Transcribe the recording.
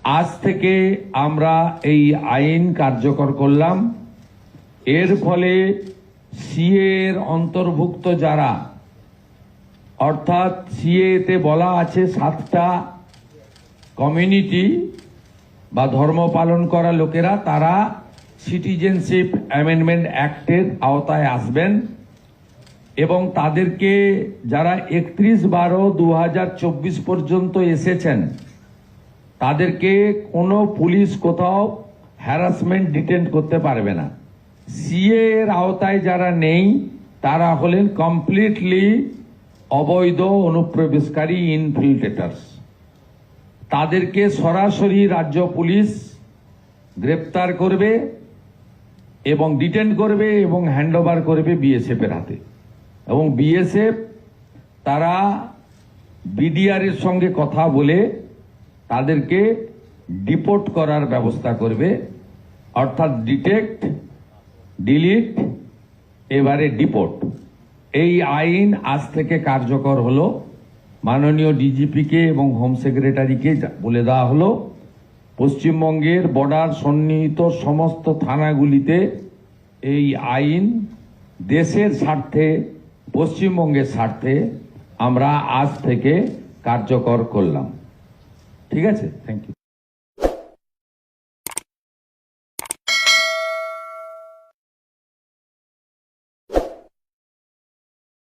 আজ থেকে আমরা এই আইন কার্যকর করলাম। এর ফলে সিএ এর অন্তর্ভুক্ত যারা, অর্থাৎ সিএতে বলা আছে 7টা কমিউনিটি বা ধর্ম পালন করা লোকেরা, তারা সিটিজেনশিপ অ্যামেন্ডমেন্ট অ্যাক্টের আওতায় আসবেন এবং তাদেরকে যারা 31/12/2024 পর্যন্ত এসেছেন তাদেরকে কোনো পুলিশ কোথাও হ্যারাসমেন্ট ডিটেন্ট করতে পারবে না। সিএ এর আওতায় যারা নেই তারা হলেন কমপ্লিটলি অবৈধ অনুপ্রবেশকারী ইনফিল্ট্রেটার্স। তাদেরকে সরাসরি রাজ্য পুলিশ গ্রেপ্তার করবে এবং ডিটেন করবে এবং হ্যান্ডওভার করবে বিএসএফ এর হাতে, এবং বিএসএফ তারা বিডিআর এর সঙ্গে কথা বলে তাদেরকে ডিপোর্ট করার ব্যবস্থা করবে, অর্থাৎ ডিটেক্ট, ডিলিট, এবারে ডিপোর্ট। এই আইন আজ থেকে কার্যকর হলো। মাননীয় ডিজিপিকে এবং হোম সেক্রেটারিকে বলে দেওয়া হলো পশ্চিমবঙ্গের বর্ডার সন্নিহিত সমস্ত থানাগুলিতে এই আইন দেশের স্বার্থে, পশ্চিমবঙ্গের স্বার্থে আমরা আজ থেকে কার্যকর করলাম। ঠিক আছে, থ্যাংক ইউ।